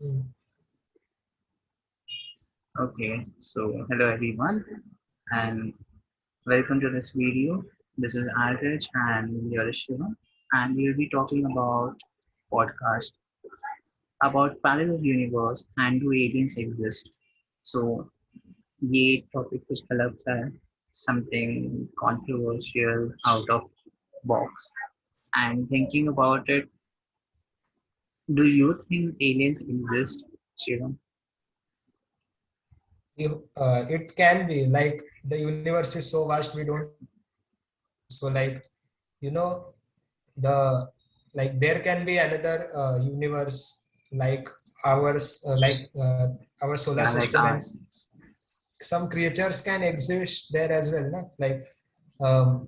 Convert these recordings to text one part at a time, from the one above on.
Mm. Okay, so hello everyone and welcome to this video. This is Adarsh and you're Shiva, and we'll be talking about podcast about parallel universe and do aliens exist. So ये topic कुछ अलग सा है, something controversial out of box. And thinking about it, do you think aliens exist, Shiva? It can be like the universe is so vast we don't so like you know the like there can be another universe like ours our solar Yeah, like system, and ours. some creatures can exist there as well na? Like um,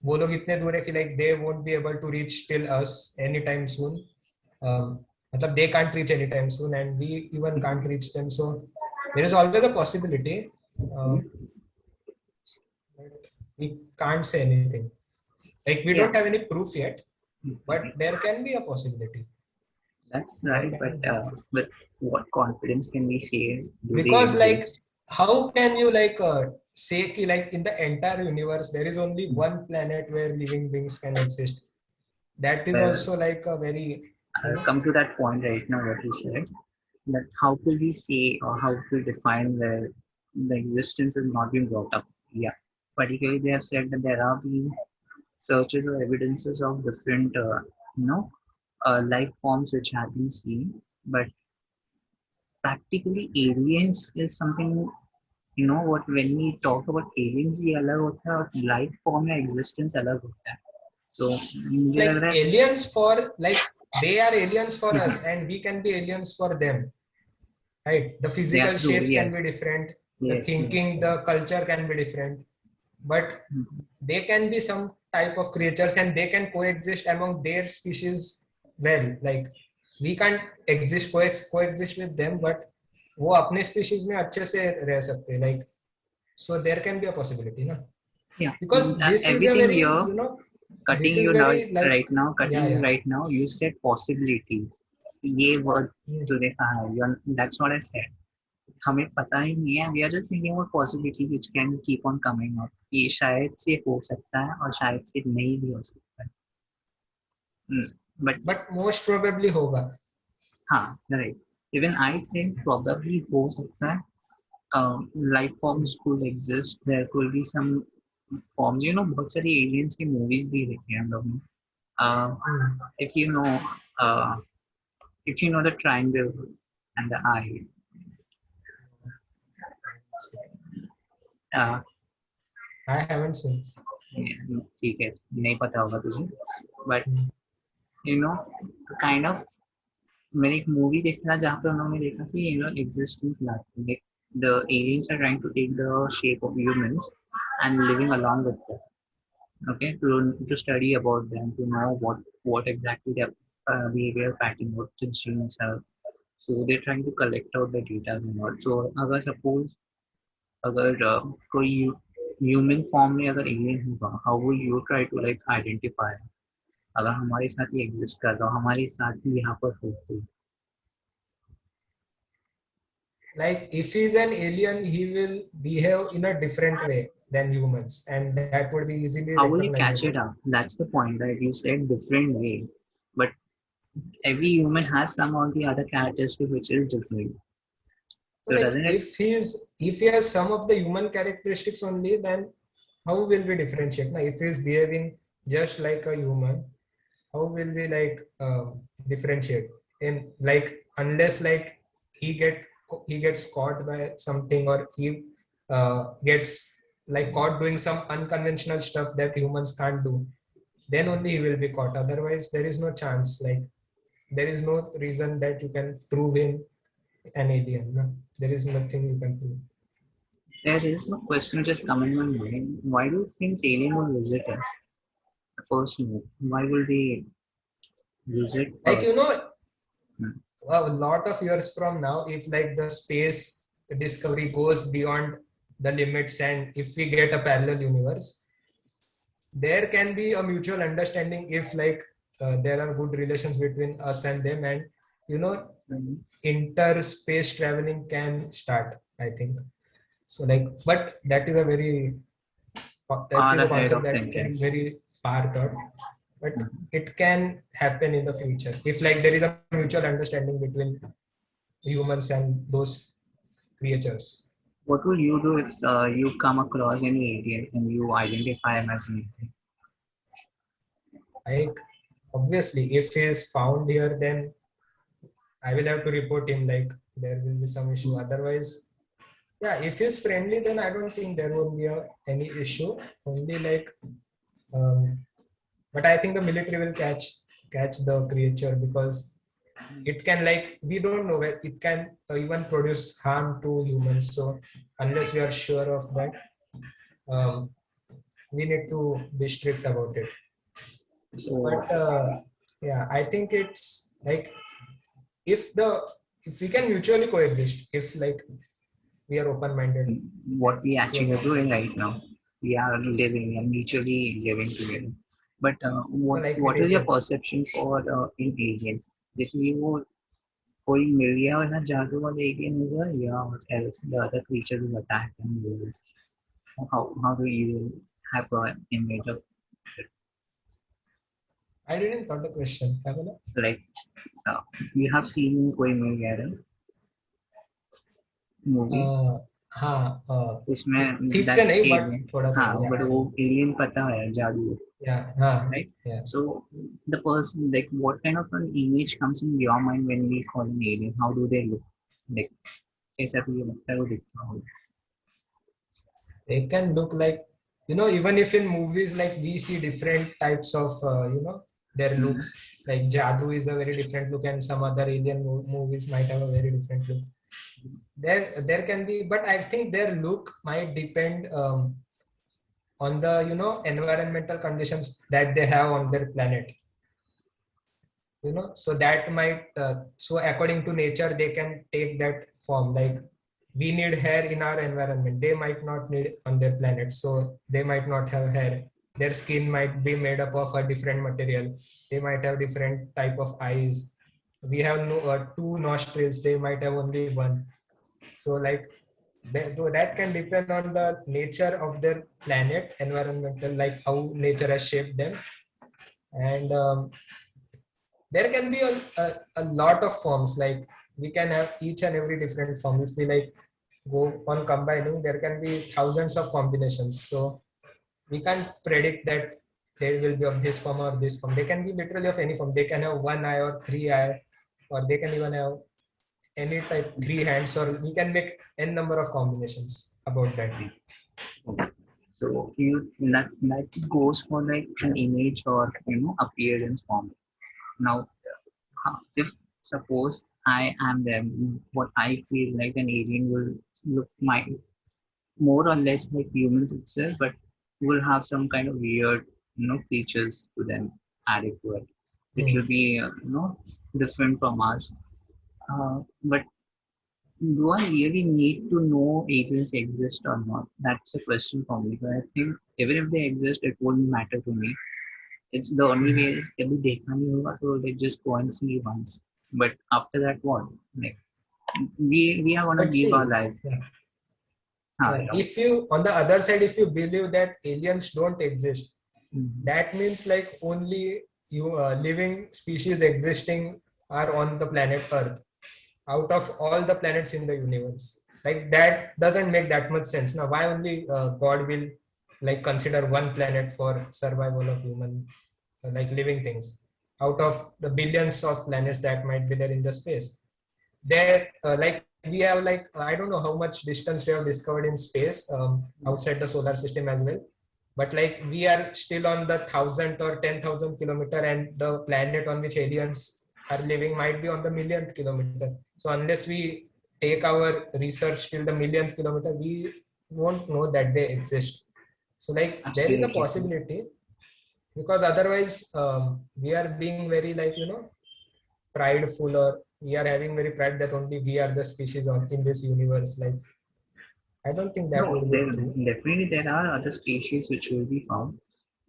वो लोग इतने दूर है कि like they won't be able to reach till us anytime soon. मतलब they can't reach anytime soon and we even can't reach them, so there is always a possibility. But we can't say anything. Like we Yeah. don't have any proof yet, but there can be a possibility. That's There right, but can be. with what confidence can we say do they Because like exist? how can you say ki, like in the entire universe there is only one planet where living beings can exist? That is Well, also like a very, you I'll know, come to that point right now, what you said, that how could we say or how could we define where the existence has not been brought up? Yeah, particularly they have said that there are been searches or evidences of different, life forms which have been seen, but practically aliens is something, what when we talk about aliens ये अलग होता है और life form या existence अलग होता है. So मुझे लग like रहा है aliens for like they are aliens for us and we can be aliens for them, right? The they are physical true. shape can be Yes, different, the yes, yes, thinking, the yes. culture can be different, but they can be some type of creatures and they can coexist among their species well. Like we can't coexist with them, but वो अपने species में अच्छे से रह सकते हैं, like so there can be a possibility ना, Yeah, because this is a everything very, here, this cutting is you now very like right now, cutting yeah, you yeah. right now. You said possibilities. ये word Hmm. तूने कहा है. That's what I said. हमें पता ही नहीं है. We are just thinking about possibilities which can keep on coming up. ये शायद से हो सकता है और शायद से नहीं भी हो सकता है. But But most probably होगा. हाँ, right. Even I think probably हो सकता है. Life Hmm. forms could exist. There could be some forms. बहुत सारी aliens की movies भी देखी हैं हम लोग ने. Hmm. If you know, uh, if you know the triangle and the eye, uh, I haven't seen. ठीक है, नहीं पता होगा तुझे, but Hmm. you know, kind of मैंने एक मूवी देखा था जहाँ पे उन्होंने देखा कि existence like the aliens are trying to take the shape of humans and living along with them. Okay, to study about them, to know what exactly their behavior pattern, what the genes are. So they're trying to collect out the data and all. So अगर suppose अगर कोई human form में अगर alien होगा, how will you try to like identify अगर हमारे साथ ही exist कर रहा हो, हमारे साथ ही यहाँ पर हो तो. Like if he's an alien, he will behave in a different way than humans, and that would be easily How will you catch recognizable. it up? That's the point, right? You said different way, but every human has some of the other characteristic which is different. So So like doesn't it? if he has some of the human characteristics only, then how will we differentiate? Now, if he's behaving just like a human, how will we differentiate? And like unless like he get he gets caught by something, or he gets like caught doing some unconventional stuff that humans can't do, then only he will be caught. Otherwise, there is no chance. Like there is no reason that you can prove him an alien. No? There is nothing you can prove. There is no question just come in my mind. Why do you think alien will visit us? First, why will they visit Like Earth? Hmm. a lot of years from now, if like the space discovery goes beyond the limits, and if we get a parallel universe, there can be a mutual understanding if there are good relations between us and them, and you know, Mhm. interspace traveling can start, I think. So like, but that is a very, that Far is a ahead concept of that can thinking. very far thought, but Mhm. it can happen in the future if like there is a mutual understanding between humans and those creatures. What will you do if you come across any alien and you identify him as an alien? Like, obviously if he is found here, then I will have to report him, like there will be some issue. Otherwise, yeah, if he's friendly, then I don't think there will be any issue. Only like, um, but I think the military will catch the creature, because it can, like, we don't know where it can even produce harm to humans. So unless we are sure of that, um, we need to be strict about it. So But yeah, I think it's like, if the if we can mutually coexist, if like we are open minded what we to actually are about doing it. right now, we are living and mutually living together. But So what like with what is your aliens, perception for in aliens? जैसे वो कोई मिल गया वरना जादू वाला alien होगा या else the other creatures will attack and will how do you have an image of it? I didn't got the question, Pamela. Like uh, you have seen कोई मिल गया मूवी हाँ, उसमें ठीक that से नहीं, बट alien थोड़ा हाँ थोड़ा, या but वो alien पता है जादू या हाँ, right? या So the person, like, what kind of an image comes in your mind when we call an alien? How do they look? Like, कैसा तुझे लगता है वो दिखता होगा? they can look like, even if in movies, like we see different types of their Mhm. looks. Like Jadoo is a very different look, and some other alien movies might have a very different look. There can be, but I think their look might depend on the environmental conditions that they have on their planet. So that might, so according to nature they can take that form. Like, we need hair in our environment, they might not need on their planet, so they might not have hair. Their skin might be made up of a different material, they might have different type of eyes. We have no, two nostrils, they might have only one. So like, though that can depend on the nature of their planet environmental, like how nature has shaped them. And there can be a lot of forms. Like, we can have each and every different form. If we like go on combining, there can be thousands of combinations. So we can't predict that they will be of this form or this form. They can be literally of any form. They can have one eye or three eye, or they can even have any type, three hands, or we can make n number of combinations about that. Okay. So you that goes for like an image or appearance form. Now, if suppose I am them, what I feel like an alien will look more or less like humans itself, but will have some kind of weird, features to them added to it, which will Hmm. be, different from ours. But do I really need to know aliens exist or not? That's a question for me. But I think even if they exist, it wouldn't matter to me. It's the only way is कभी देखना नहीं होगा, so they just go and see once. But after that, what? Like we are gonna But live our see, life. yeah, Yeah. if you, on the other side, if you believe that aliens don't exist, Mhm. that means like only you, living species existing are on the planet Earth out of all the planets in the universe. Like, that doesn't make that much sense. Now, why only God will like consider one planet for survival of human, like living things, out of the billions of planets that might be there in the space? There, like we have, like, I don't know how much distance we have discovered in space, outside the solar system as well. But like, we are still on the 1,000 or 10,000 kilometer, and the planet on which aliens are living might be on the millionth kilometer. So unless we take our research till the millionth kilometer, we won't know that they exist. So like, there is a Absolutely true. possibility, because otherwise, we are being very, like, prideful, or we are having very pride that only we are the species on in this universe. Like, I don't think that No, would be there true. definitely are other species which will be found.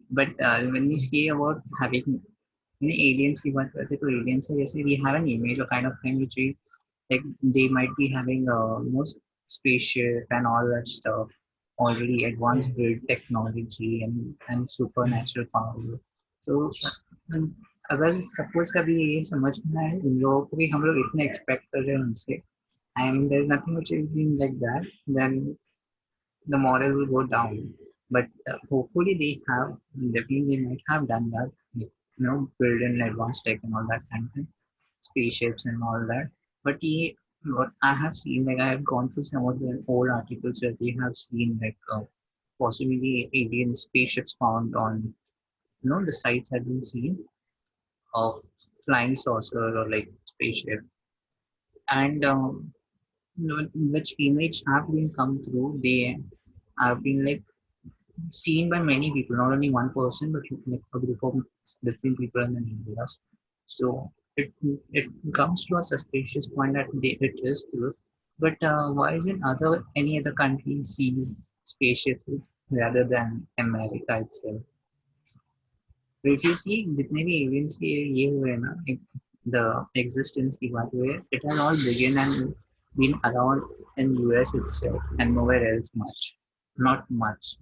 But when we say about having in aliens की बात करते तो aliens है जैसे we have an image or kind of thing which we like they might be having spaceship and all that stuff already advanced Hmm. build technology and supernatural power. So अगर suppose कभी ये समझना है उन लोगों को भी हम लोग इतने एक्सपेक्ट कर रहे हैं उनसे and there's nothing which is being like that, then the moral will go down. But hopefully they have, definitely they might have done that, like, build in advanced tech and all that kind of thing, spaceships and all that. But what I have seen, like I have gone through some of the old articles where they have seen like possibly alien spaceships found on, the sites have been seen of flying saucer or like spaceship. And which image have been come through, they have been like seen by many people, not only one person, but like a group of different people in the areas. So it comes to a suspicious point that it is true. But why isn't any other country sees spaceships rather than America itself? So if you see जितने भी aliens के ये हुए ना, the existence की बात हुई है, it has all begun and been around in US itself and nowhere else much, not much.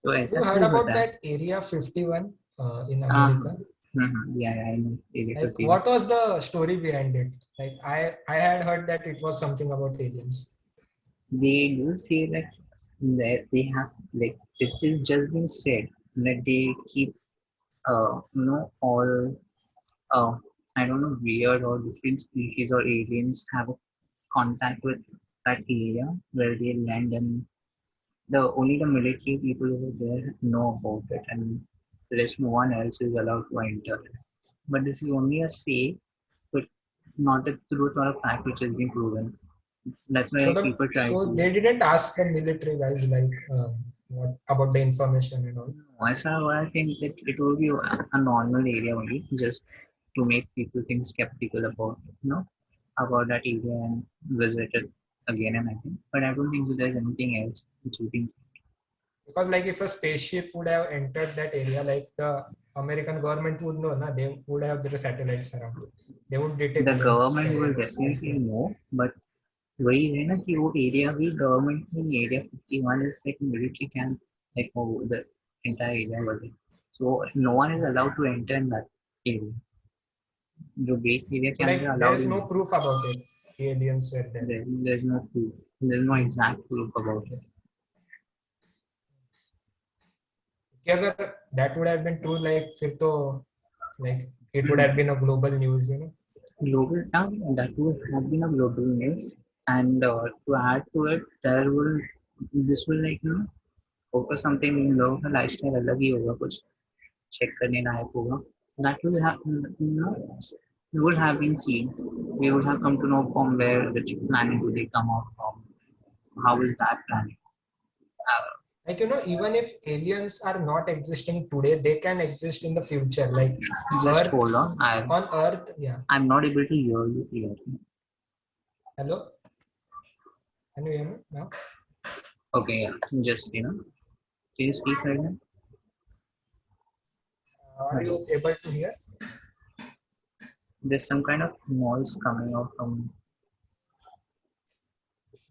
तो You ऐसा heard क्यों about होता है? that Area 51 in हाँ, America? yeah, I know Area Like, 51. what was the story behind it? Like, I had heard that it was something about aliens. They do say that they have like it is just been said that they keep all uh I don't know weird or different species or aliens have a contact with that area where they land, and only the military people over there know about it, and rest no one else is allowed to enter. But this is only a say, but not a truth or a fact which has been proven. That's why people try So to. they didn't ask the military guys like what about the information and all. As far as what I think that it will be a normal area only, just to make people think skeptical about about that area and visit it again and again. But I don't think that there's anything else which will be. Because like if a spaceship would have entered that area, like the American government would know, na, they would have their satellites around. They would detect The links government will where definitely spacecraft. know, but वही है ना कि वो area भी government में area 51 is like military camp like the entire area was it. So no one is allowed to enter in that area. जो base area So के अंदर like there allowed is he no नहीं. proof about it. Aliens were there. There's no proof. There's no exact proof about it. कि अगर that would have been true, like फिर तो like it would have been a global news, you know. Global now that would have been a global news, and to add to it, this will like focus something in लोगों का lifestyle अलग ही होगा कुछ check करने लायक होगा. That will have would have been seen. We would have come to know from where which planet do they come out from. How is that planet? Uh, Like you know, even if aliens are not existing today, they can exist in the future. Like just Earth, hold on. on Earth, yeah. I'm not able to hear you clearly. Hello, can you hear me now? Okay, yeah. Just can you speak right now? Are Hello. you able to hear? There's some kind of noise coming out from.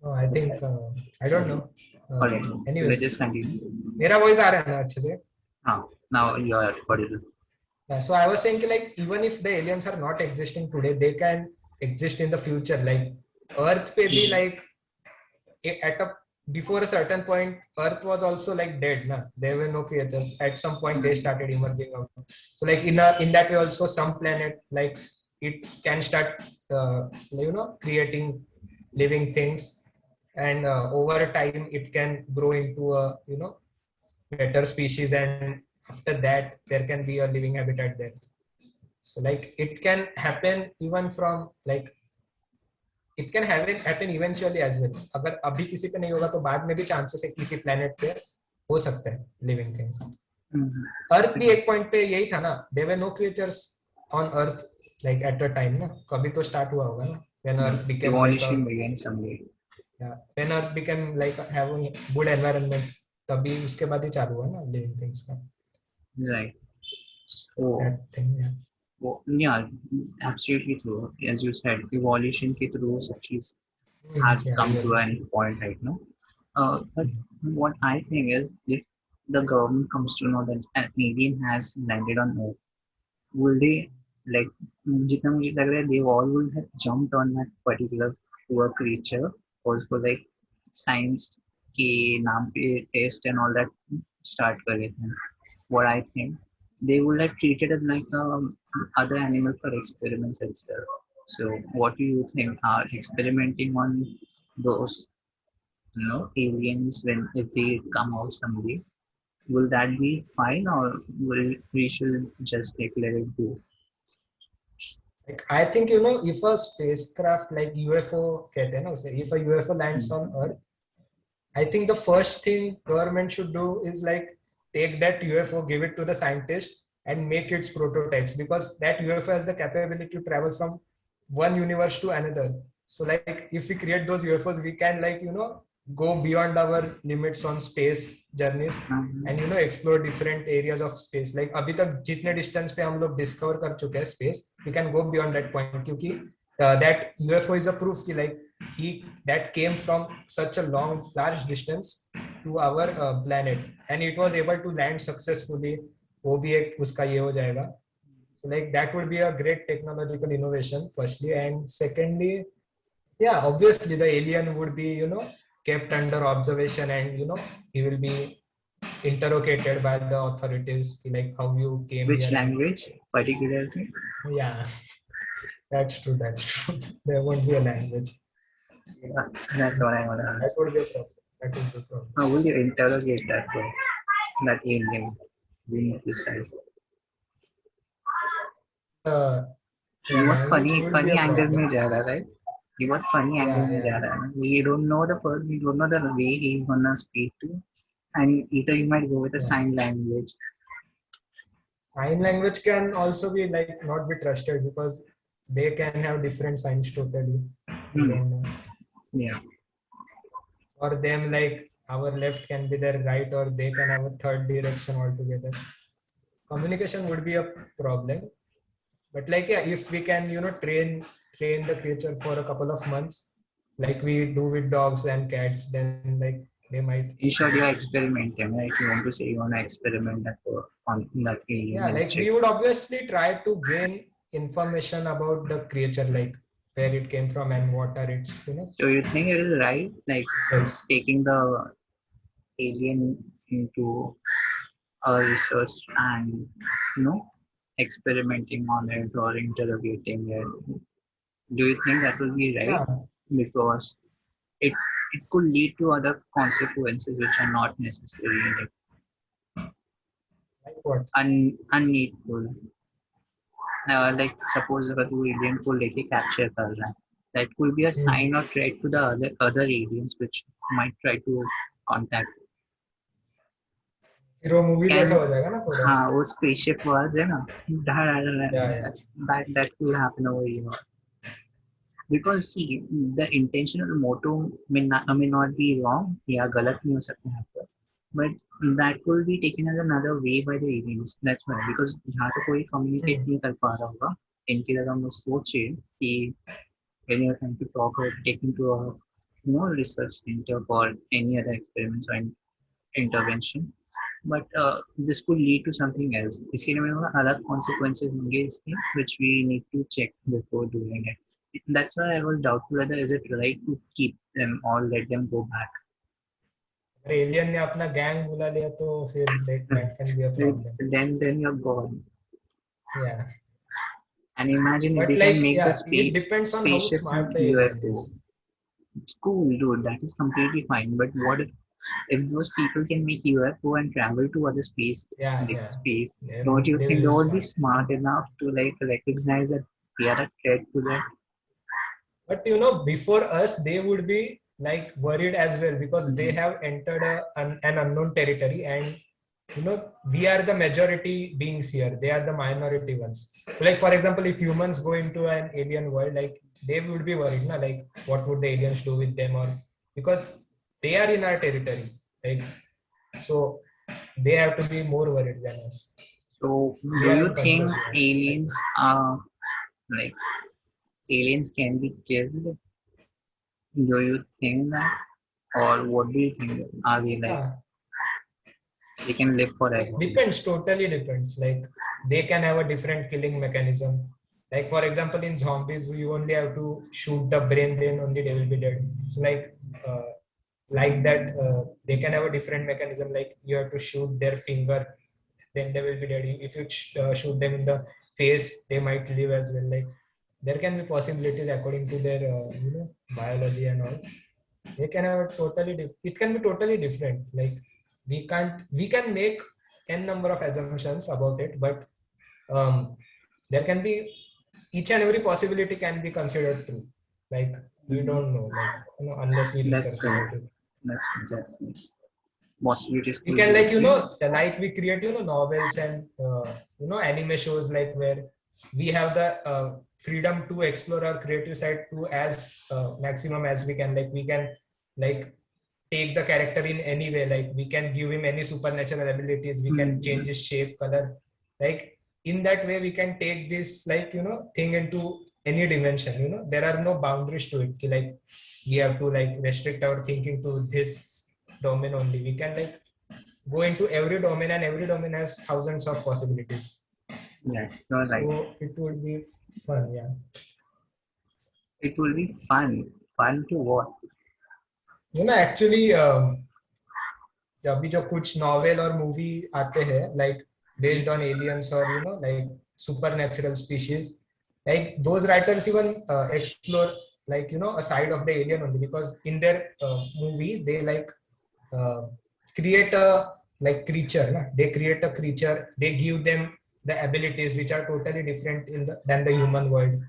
No, I think I don't know. Alright, so let's Anyways, just continue. मेरा voice आ रहा है ना अच्छे से? Now you are audible. Yeah, so I was saying कि like even if the aliens are not existing today, they can exist in the future. Like Earth पे भी like at a before a certain point, Earth was also like dead. Na? There were no creatures. At some point, they started emerging out. So like in that way, also some planet like it can start creating living things, and over time it can grow into a better species, and after that there can be a living habitat there. So like it can happen even from like it can happen eventually as well. अगर अभी किसी पे नहीं होगा तो बाद में भी chances है किसी planet पे हो सकता है living things. Earth भी एक point पे यही था ना, there were no creatures on Earth like at the time ना, कभी तो start हुआ होगा ना, when Earth became like a Evolution began someday. yeah, when Earth became like having good environment, तभी उसके बाद ही चालू हुआ ना living things का. Right. Oh, that thing. Yeah. yeah, absolutely true. As you said, evolution के through सब चीज has Yeah, come to an evolution. point right now. But what I think is, if the government comes to know that an alien has landed on Earth, will they, like, जितना मुझे लग रहा है, they all will have jumped on that particular poor creature, also like science के नाम पे test and all that start कर देते हैं. What I think, they would have treated it like other animal for experiments itself. So what do you think? Are experimenting on those, aliens, when if they come out someday, will that be fine, or will we should just like let it go? Like I think if a spacecraft like UFO कहते हैं ना उसे, if a UFO lands on Earth, I think the first thing government should do is like take that UFO, give it to the scientist, and make its prototypes, because that UFO has the capability to travel from one universe to another. So like if we create those UFOs, we can like go beyond our limits on space journeys Mhm. and explore different areas of space. Like अभी तक जितने distance पे हम लोग discover कर चुके हैं space, we can go beyond that point क्योंकि that UFO is a proof कि like he that came from such a large distance to our planet, and it was able to land successfully. वो भी एक उसका ये हो जाएगा. So like that would be a great technological innovation firstly, and secondly, yeah, obviously the alien would be kept under observation, and he will be interrogated by the authorities like how you came Which here. And language particularly? yeah, that's true, that's true. There won't be a language. Yeah, that's what I want to That ask. would be a problem. That would be a problem. How will you interrogate that alien? Being precise. Yeah, You what language funny would be funny a angle में problem. जा रहा, right? You what funny angle Yeah, में yeah, जा रहा है. We don't know the person, we don't know the way he's gonna speak to, and either you might go with a yeah. sign language. Sign language can also be like not be trusted because they can have different signs totally. We Hmm. don't know. Yeah. Or them like our left can be their right, or they can have a third direction altogether. Communication would be a problem. But like yeah, if we can train the creature for a couple of months, like we do with dogs and cats, then like they might In short, you're understand. experimenting, right? You want to say you want to experiment that on that alien Yeah, and like check. we would obviously try to gain information about the creature, like where it came from and what are its So you think it is right, like methods. taking the alien into a research and experimenting on it or interrogating it? Do you think that will be right? Yeah, Because it it could lead to other consequences which are not necessarily like like what? unneedful. Like suppose अगर तू alien को लेके capture कर रहा है, that could be a Hmm. sign or threat to the other aliens which might try to contact. Hero movie Can जैसा हो जाएगा ना पूरा. हाँ वो spaceship was है ना, Yeah, yeah. that could happen over here. Because see, the intention or the motto may not be wrong, या गलत नहीं हो सकता है आपका, but that could be taken as another way by the aliens. That's why, because यहाँ तो कोई communicate Hmm. नहीं कर पा रहा होगा. इनके लिए हम लोग सोचे कि when you're trying to talk or taken to a research center for any other experiments or intervention, but this could lead to something else. इसके लिए मेरे को अलग consequences होंगे इसके, which we need to check before doing it. That's why I was doubtful whether is it right to keep them or let them go back. अगर alien ने अपना गैंग बुला लिया तो फिर that can be a problem. Then you're gone. Yeah, And imagine if but they can like make the yeah, it space depends on how spaceships smart and the alien UFO. is. It's cool, dude. That is completely fine. But what if those people can make UFO and travel to other space, Yeah, like yeah. space? Don't Then you they think will they be would be smart. smart enough to like recognize that we are a threat to them? But before us, they would be like worried as well because they Mhm. have entered an unknown territory, and we are the majority beings here. They are the minority ones. So, like for example, if humans go into an alien world, like they would be worried, na? Like what would the aliens do with them, or because they are in our territory, like so they have to be more worried than us. So, We do are you in think control. Yeah. aliens are like aliens can be killed? Do you think that, or what do you think? Are they like Yeah. they can live Like forever? depends, totally depends. Like they can have a different killing mechanism. Like for example, in zombies, you only have to shoot the brain, then only they will be dead. So like that, they can have a different mechanism. Like you have to shoot their finger, then they will be dead. If you shoot them in the face, they might live as well. Like there can be possibilities according to their biology and all. They can have a it can be totally different. Like we can make n number of assumptions about it, but um there can be each and every possibility can be considered true. Like we Mhm. don't know, like unless we That's research true. about it. That's possibilities We could can, be like different. like we create novels and anime shows, like where we have the freedom to explore our creative side to as maximum as we can. Like we can like take the character in any way. Like we can give him any supernatural abilities, we can change Mhm. his shape, color. Like in that way we can take this like thing into any dimension. There are no boundaries to it. Like we have to like restrict our thinking to this domain only. We can like go into every domain, and every domain has thousands of possibilities. Yes, you're right. So it would be fun. Yeah. It will be fun. Fun to watch. Actually अभी जो कुछ novel और movie आते हैं like based on aliens or like supernatural species, like those writers even explore like a side of the alien only, because in their movie they like uh, create a like creature na? They create a creature, they give them the abilities which are totally different than the human world.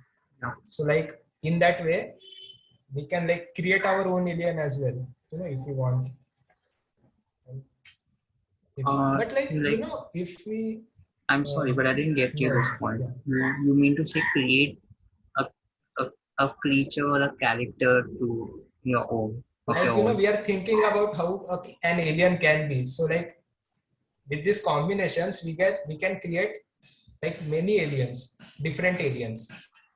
Yeah. So like in that way we can like create our own alien as well, if we want. But like Like if we I'm sorry, but I didn't get you no, this point. yeah, You mean to say create a, a a creature or a character to your own of like your own? we are thinking about how an alien can be. So like with these combinations we can create like many aliens, different aliens.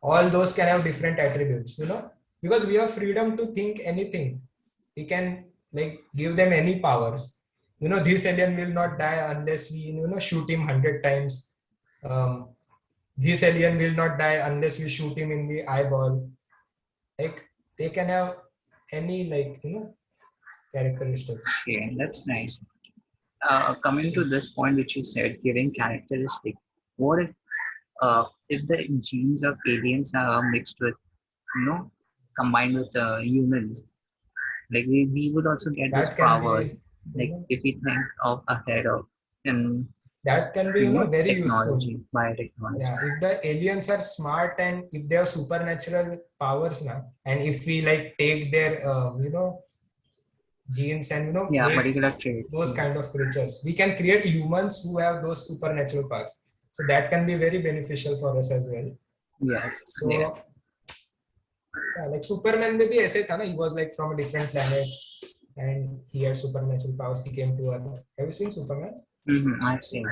All those can have different attributes, because we have freedom to think anything. We can like give them any powers. This alien will not die unless we shoot him 100 times. um, this alien will not die unless we shoot him in the eyeball. Like they can have any like characteristics. Okay, that's nice. Coming to this point which you said, giving characteristic, what if the genes of aliens are mixed with, you know, combined with humans? Like we would also get this That can power. be you Like know if we think of ahead of in that can be very useful. technology, biotechnology. Yeah, if the aliens are smart and if they have supernatural powers now, and if we like take their genes and Yeah, make particular trait. those kind Yes. of creatures, we can create humans who have those supernatural powers. So that can be very beneficial for us as well. Yes. Yeah. So yeah, like Superman maybe ऐसे था ना, he was like from a different planet and he had supernatural powers. He came to Earth. Have you seen Superman? I've seen.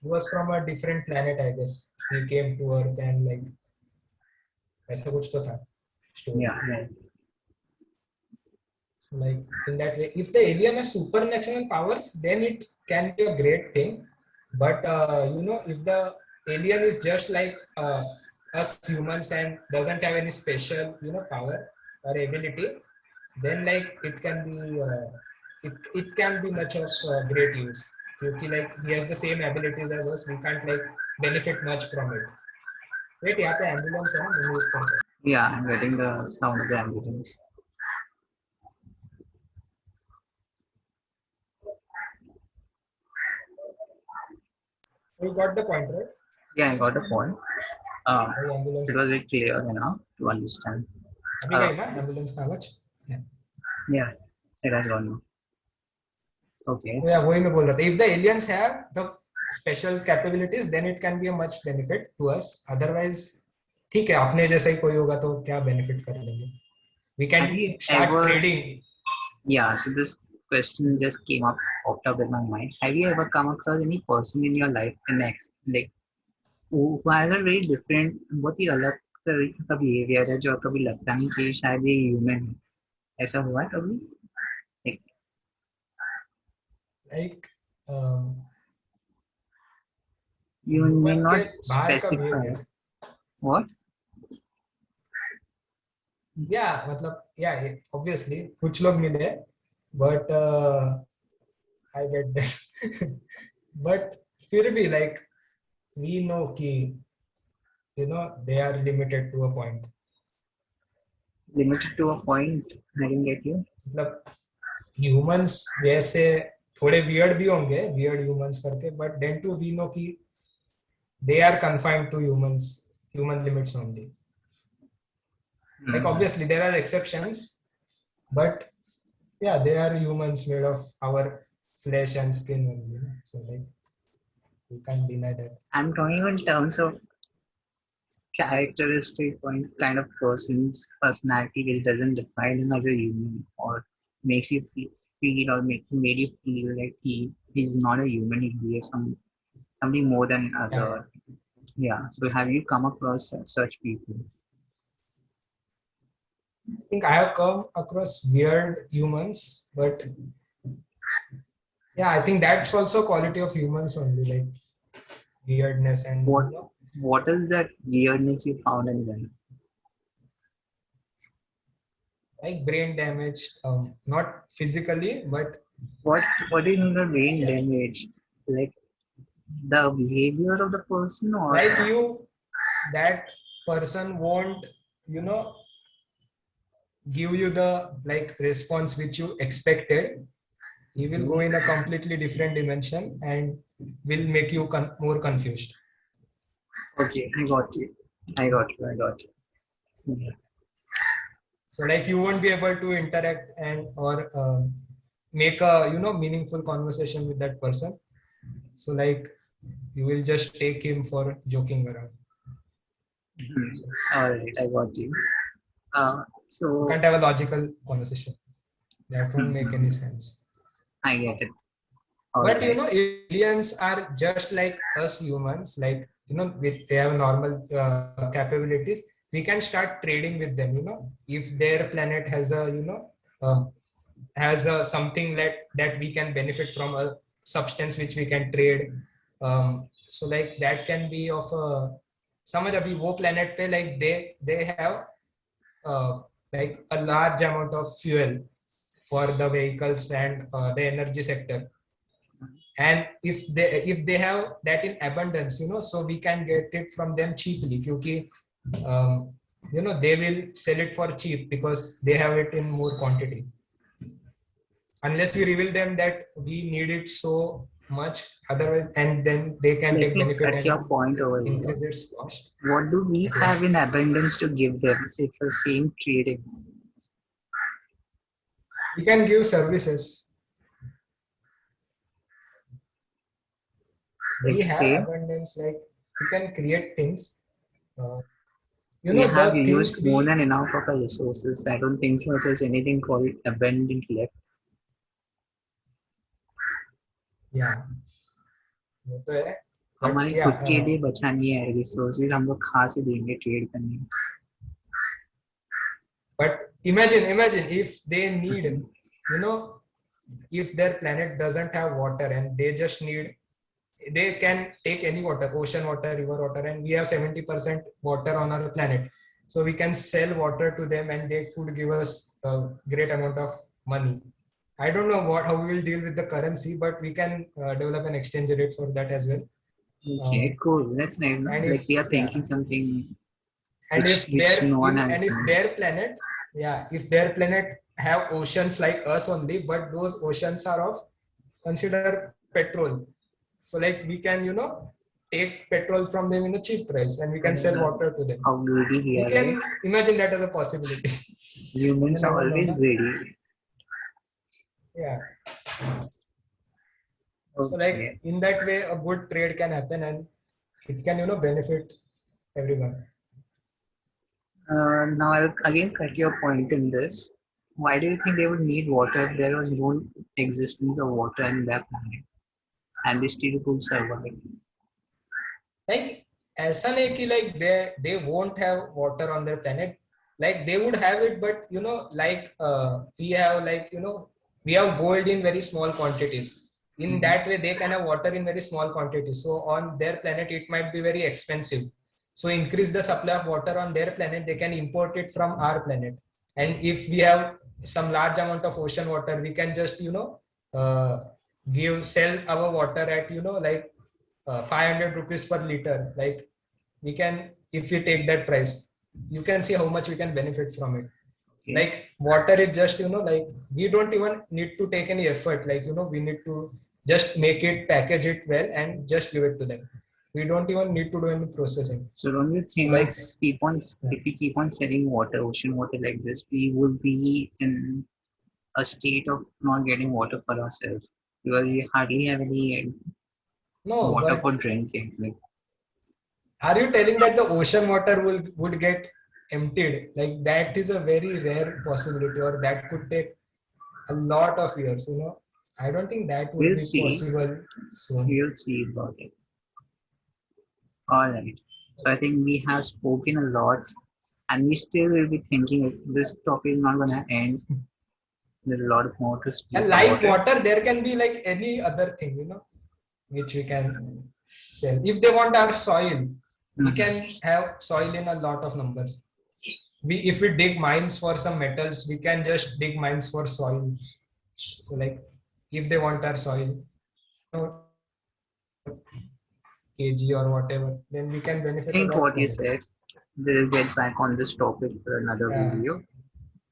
He was from a different planet, I guess. He came to Earth and like ऐसा कुछ तो था story. Yeah. Right. So like in that way, if the alien has supernatural powers, then it can be a great thing. But if the alien is just like us humans and doesn't have any special power or ability, then like it can be much of great use. Because like he has the same abilities as us, we can't like benefit much from it. Wait, यहाँ पे ambulance है ना, मैं mute करता हूँ. Yeah, I'm getting the sound of the ambulance. You got the point, right? Yeah, I got the point. Uh, वही it ambulance was like clear enough to understand. अभी Uh, गई ना ambulance का आवाज. Yeah. yeah, it has gone now. Okay. Yeah, वही मैं बोल रहा था. If the aliens have the special capabilities, then it can be a much benefit to us. Otherwise, ठीक है, अपने जैसा ही कोई होगा तो क्या benefit कर लेंगे. We can Have you start ever? trading. Yeah. So this question just came up, popped up in my mind. Have you ever come across any person in your life, an ex, like who has a very different, बहुत ही अलग तरीके का behaviour है जो कभी लगता नहीं कि शायद ये ह्यूमन है, ऐसा हुआ है कभी? Like, Like um, you need human के not बाहर का specify. behavior. What? Yeah, मतलब yeah, obviously कुछ लोग मिले, but I get that. But फिर भी like we know कि they are limited to a point. Limited to a point. I didn't get you. मतलब humans जैसे थोड़े weird भी होंगे, weird humans करके, but then too we know कि they are confined to human limits only. Like obviously there are exceptions, but yeah, they are humans made of our flesh and skin only. So like you can't deny that. I'm talking in terms of characteristic point kind of person's personality which doesn't define him as a human or makes you feel or made you feel like he's not a human, he is something more than Yeah, other. Yeah. So have you come across such people? I think I have come across weird humans, but yeah, I think that's also quality of humans only, like weirdness and What is that weirdness you found in them? like brain damage, not physically, but What do you mean by brain yeah, damage? Like the behavior of the person or like that person won't, give you the like response which you expected. He will go in a completely different dimension and will make you more confused. okay, I got you. I got you. I got you. Yeah. So like you won't be able to interact and or make a meaningful conversation with that person. So like you will just take him for joking around. So All right, I got you. you So can't have a logical conversation. That won't make any sense. I get it. All But right. aliens are just like us humans. Like they have normal capabilities. We can start trading with them. If their planet has a um, has a something that we can benefit from, a substance which we can trade. So like that can be of a समझ अभी वो planet पे like they have like a large amount of fuel for the vehicles and the energy sector, and if they have that in abundance, so we can get it from them cheaply क्योंकि they will sell it for cheap because they have it in more quantity, unless we reveal them that we need it so much, otherwise, and then they can Let take me benefit cut your and point over here. increase its cost. What do we But yeah, have in abundance to give them if we're saying trading? we can give services. We have Explain. abundance, like we can create things. Uh, We have the used things more we than enough of our resources. I don't think so there's anything called abundant left. yeah वो तो है, but हमारे खुद yeah, के लिए बचा नहीं है रिसोर्सेज, हम लोग कहाँ से देंगे ट्रेड करने? but imagine if they need, if their planet doesn't have water and they just need, they can take any water, ocean water, river water, and we have 70% water on our planet, so we can sell water to them and they could give us a great amount of money. I don't know how we will deal with the currency, but we can develop an exchange rate for that as well. Okay, cool. That's nice. No? And Like if we are yeah, thinking something and if which no one has if done. their planet, yeah, if their planet have oceans like us only, but those oceans are of consider petrol, so like we can take petrol from them in a cheap price and we can sell water to them. How greedy we We are, right? can imagine that as a possibility. You Humans are never know, always na? greedy. Yeah, so like Okay. in that way a good trade can happen and it can benefit everyone. Now I'll again cut your point in this. why do you think they would need water if there was no existence of water in their planet and they still could survive? Like ऐसा नहीं कि like they won't have water on their planet, like they would have it, but like we have, like we have gold in very small quantities. In that way they can have water in very small quantities, so on their planet it might be very expensive. So increase the supply of water on their planet, they can import it from our planet. And if we have some large amount of ocean water, we can just uh, sell our water at like 500 rupees per liter. Like we can, if we take that price, you can see how much we can benefit from it. Okay. Like water is just like we don't even need to take any effort. Like we need to just make it, package it well, and just give it to them. We don't even need to do any processing. So don't you So think like if we keep on selling water, ocean water like this, we would be in a state of not getting water for ourselves because we hardly have any no, water for but drinking. Like, are you telling that the ocean water would get emptied? Like that is a very rare possibility, or that could take a lot of years. I don't think that would we'll be see. possible soon. We'll see about it. All right. So I think we have spoken a lot, and we still will be thinking this topic is not gonna end. There's a lot more to speak And like about it. water, there can be like any other thing, which we can sell. If they want our soil, we Mhm. can have soil in a lot of numbers. If we dig mines for some metals, we can just dig mines for soil. So like if they want our soil, kg or whatever, then we can I benefit a think lot what from you it. said, we'll get back on this topic for another Yeah. video,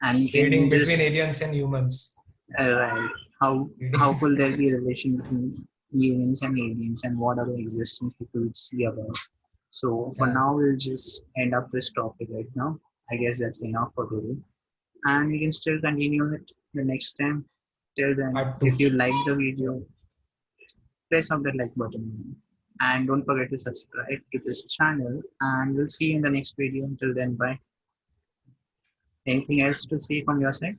and we Trading can between just aliens and humans. right. How could there be a relation between humans and aliens, and what other existence we could see about? So for Yeah. now, we'll just end up this topic right now. I guess that's enough for today, and we can still continue it the next time. Till then, Part if 2. you like the video, press on the like button, and don't forget to subscribe to this channel. And we'll see you in the next video. Until then, bye. Anything else to say from your side?